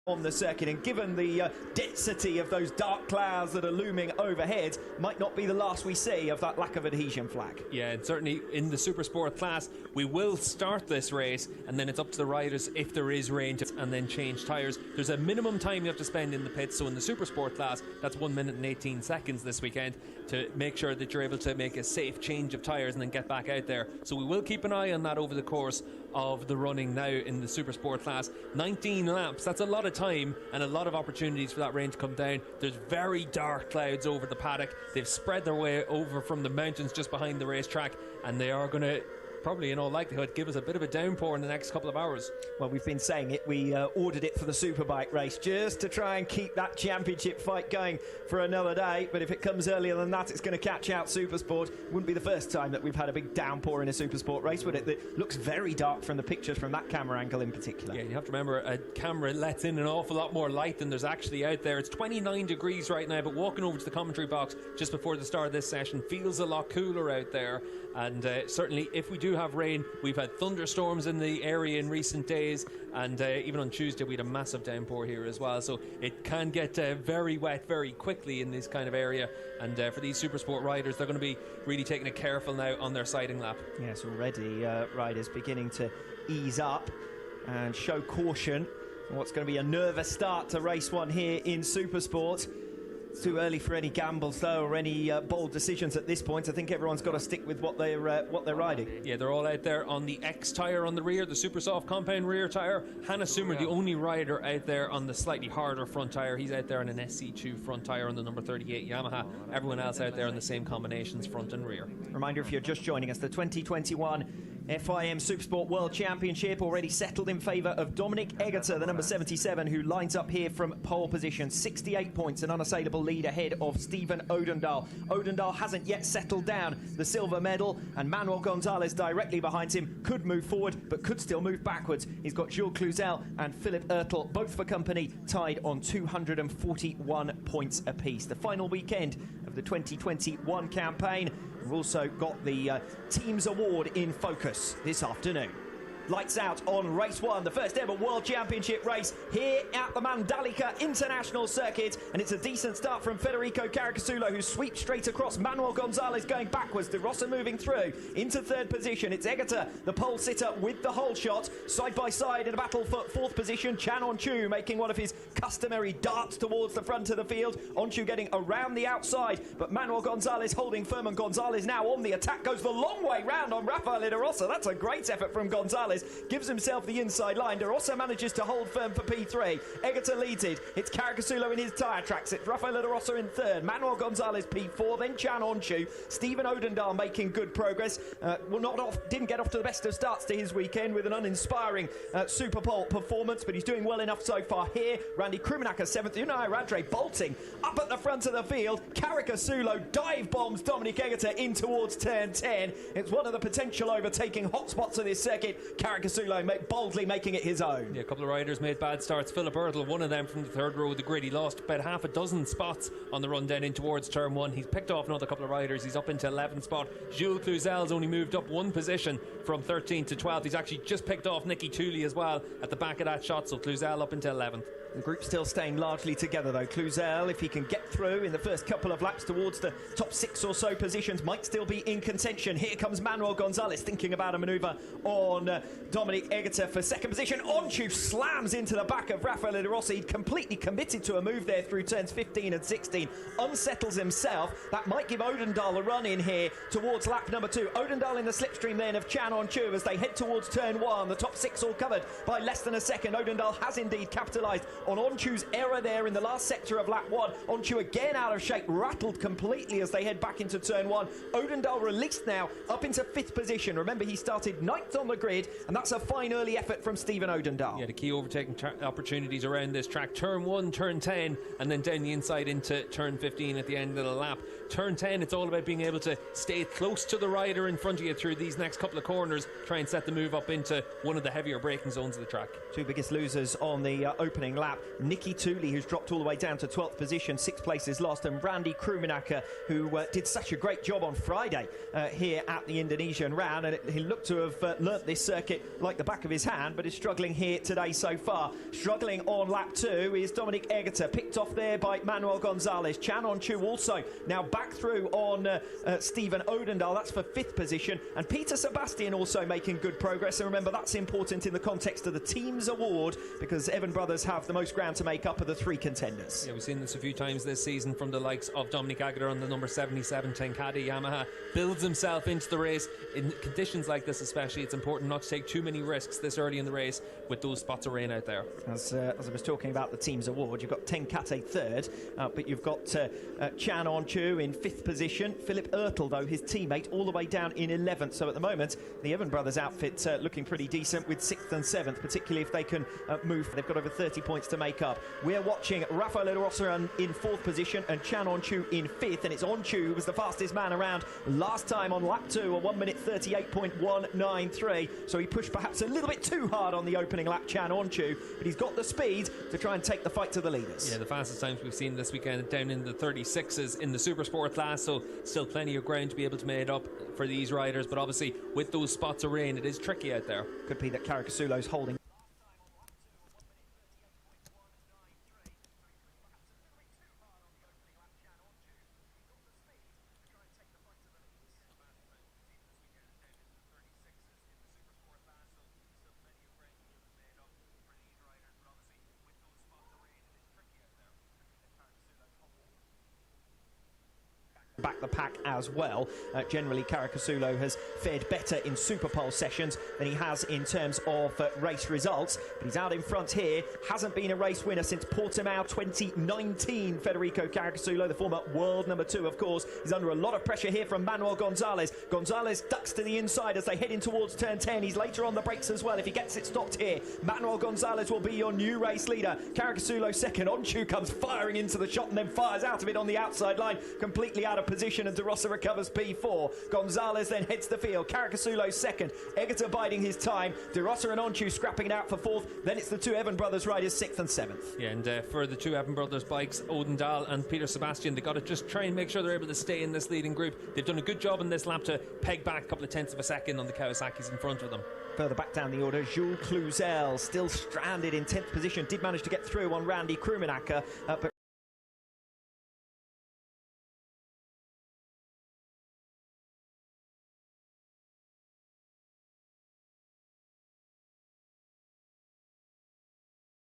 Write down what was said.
on the circuit, and given the density of those dark clouds that are looming overhead, might not be the last we see of that lack of adhesion flag. Yeah, and certainly in the Supersport class, we will start this race, and then it's up to the riders, if there is rain, and then change tyres. There's a minimum time you have to spend in the pits, so in the Supersport class, that's 1 minute and 18 seconds this weekend, to make sure that you're able to make a safe change of tyres and then get back out there. So we will keep an eye on that over the course of the running now in the Supersport class. 19 laps, that's a lot of time and a lot of opportunities for that rain to come down. There's very dark clouds over the paddock. They've spread their way over from the mountains just behind the racetrack, and they are going to probably in all likelihood give us a bit of a downpour in the next couple of hours. Well, we've been saying it. We ordered it for the Superbike race just to try and keep that championship fight going for another day, but if it comes earlier than that, it's going to catch out Supersport. Wouldn't be the first time that we've had a big downpour in a Supersport race, would it? It looks very dark from the pictures from that camera angle in particular. Yeah, you have to remember, a camera lets in an awful lot more light than there's actually out there. It's 29 degrees right now, but walking over to the commentary box just before the start of this session feels a lot cooler out there, and certainly if we do have rain, we've had thunderstorms in the area in recent days, and even on Tuesday we had a massive downpour here as well, so it can get very wet very quickly in this kind of area, and for these Supersport riders, they're going to be really taking it careful now on their sighting lap. Yes, already riders beginning to ease up and show caution. What's going to be a nervous start to race one here in Supersport. It's too early for any gambles though, or any bold decisions at this point. I think everyone's got to stick with what they're riding. Yeah, they're all out there on the X tyre on the rear, the super soft compound rear tyre. Hannah Sumer, the only rider out there on the slightly harder front tyre. He's out there on an SC2 front tyre on the number 38 Yamaha. Everyone else out there on the same combinations, front and rear. Reminder, if you're just joining us, the 2021 FIM Supersport World Championship already settled in favour of Dominic Egerter, the number 77, who lines up here from pole position. 68 points, an unassailable lead ahead of Stephen Odendaal. Odendaal hasn't yet settled down the silver medal, and Manuel Gonzalez directly behind him could move forward, but could still move backwards. He's got Jules Cluzel and Philip Ertl, both for company, tied on 241 points apiece. The final weekend of the 2021 campaign. We've also got the Teams Award in focus this afternoon. Lights out on race one, the first ever World Championship race here at the Madalika International Circuit, and it's a decent start from Federico Caricasulo, who sweeps straight across. Manuel Gonzalez going backwards, De Rossa moving through into third position. It's Egerter, the pole sitter, with the whole shot, side by side in a battle for fourth position. Chan On-Chu making one of his customary darts towards the front of the field. On-Chu getting around the outside, but Manuel Gonzalez holding firm, and Gonzalez now on the attack, goes the long way round on Rafael De Rossa. That's a great effort from Gonzalez. Gives himself the inside line. De Rossa manages to hold firm for P3. Egerter leads it. It's Caricasulo in his tyre tracks. It's Rafael De Rossa in third. Manuel Gonzalez P4. Then Chan On-Chu. Stephen Odendaal making good progress. Didn't get off to the best of starts to his weekend with an uninspiring Super Pole performance, but he's doing well enough so far here. Randy Krumenacker 7th. Unai Radre bolting up at the front of the field. Caricasulo dive bombs Dominic Egerter in towards turn 10. It's one of the potential overtaking hotspots of this circuit. Caricasulo boldly making it his own. Yeah, a couple of riders made bad starts. Philip Ertl, one of them from the third row of the grid. He lost about half a dozen spots on the run down in towards turn one. He's picked off another couple of riders. He's up into 11th spot. Jules Cluzel's only moved up one position from 13th to 12th. He's actually just picked off Nicky Tooley as well at the back of that shot, so Cluzel up into 11th. The group still staying largely together though. Cluzel, if he can get through in the first couple of laps towards the top 6 or so positions, might still be in contention. Here comes Manuel Gonzalez thinking about a manoeuvre on Dominic Egerter for second position. On-Chu slams into the back of Rafael De Rossa. He'd completely committed to a move there through turns 15 and 16. Unsettles himself. That might give Odendaal a run in here towards lap number 2. Odendaal in the slipstream then of Chan On-Chu as they head towards turn 1. The top 6 all covered by less than a second. Odendaal has indeed capitalised on On-Chu's error there in the last sector of lap 1. On-Chu again out of shape, rattled completely as they head back into turn 1. Odendaal released now up into 5th position. Remember, he started 9th on the grid, and that's a fine early effort from Stephen Odendaal. Yeah, the key overtaking opportunities around this track. Turn 1, turn 10, and then down the inside into turn 15 at the end of the lap. Turn 10, it's all about being able to stay close to the rider in front of you through these next couple of corners, try and set the move up into one of the heavier braking zones of the track. Two biggest losers on the opening lap. Nicky Tooley, who's dropped all the way down to 12th position, 6 places lost, and Randy Krumenacker, who did such a great job on Friday here at the Indonesian round, and he looked to have learnt this circuit circuit like the back of his hand, but is struggling here today so far. Struggling on lap 2 is Dominic Egerter, picked off there by Manuel Gonzalez. Chan On-Chu also now back through on Stephen Odendahl. That's for 5th position. And Peter Sebastian also making good progress. And remember, that's important in the context of the team's award, because Evan Brothers have the most ground to make up of the 3 contenders. Yeah, we've seen this a few times this season from the likes of Dominic Egerter on the number 77 Tenkate Yamaha. Builds himself into the race. In conditions like this especially, it's important not to take too many risks this early in the race with those spots of rain out there. As I was talking about the team's award, you've got Tenkate 3rd, but you've got Chan On-Chu in 5th position. Philip Ertl, though, his teammate, all the way down in 11th. So at the moment, the Evan Brothers outfit looking pretty decent with 6th and 7th, particularly if they can move. They've got over 30 points to make up. We're watching Rafael De Rosa in 4th position and Chan On-Chu in 5th, and it's On-Chu who was the fastest man around last time on lap 2, a 1 minute 38.193. So he pushed perhaps a little bit too hard on the opening lap, Chan On-Chu, but he's got the speed to try and take the fight to the leaders. Yeah, the fastest times we've seen this weekend down in the 36s in the Super Sport class, so still plenty of ground to be able to make up for these riders, but obviously with those spots of rain it is tricky out there. Could be that Caricasulo's holding. Back the pack as well. Generally, Caricasulo has fared better in Superpole sessions than he has in terms of race results, but he's out in front here. Hasn't been a race winner since Portimao 2019. Federico Caricasulo, the former world number 2, of course, is under a lot of pressure here from Manuel Gonzalez. Gonzalez ducks to the inside as they head in towards turn 10. He's later on the brakes as well if he gets it stopped here. Manuel Gonzalez will be your new race leader. Caricasulo 2nd. On-Chu comes firing into the shot and then fires out of it on the outside line, completely out of position, and De Rosa recovers P4. Gonzalez then heads the field. Caricasulo 2nd. Egerter biding his time. De Rosa and On-Chu scrapping it out for 4th. Then it's the 2 Evan Brothers riders, 6th and 7th. Yeah, and for the 2 Evan Brothers bikes, Odendahl and Peter Sebastian, they've got to just try and make sure they're able to stay in this leading group. They've done a good job in this lap to peg back a couple of tenths of a second on the Kawasaki's in front of them. Further back down the order, Jules Cluzel still stranded in 10th position. Did manage to get through on Randy Krumenacker, but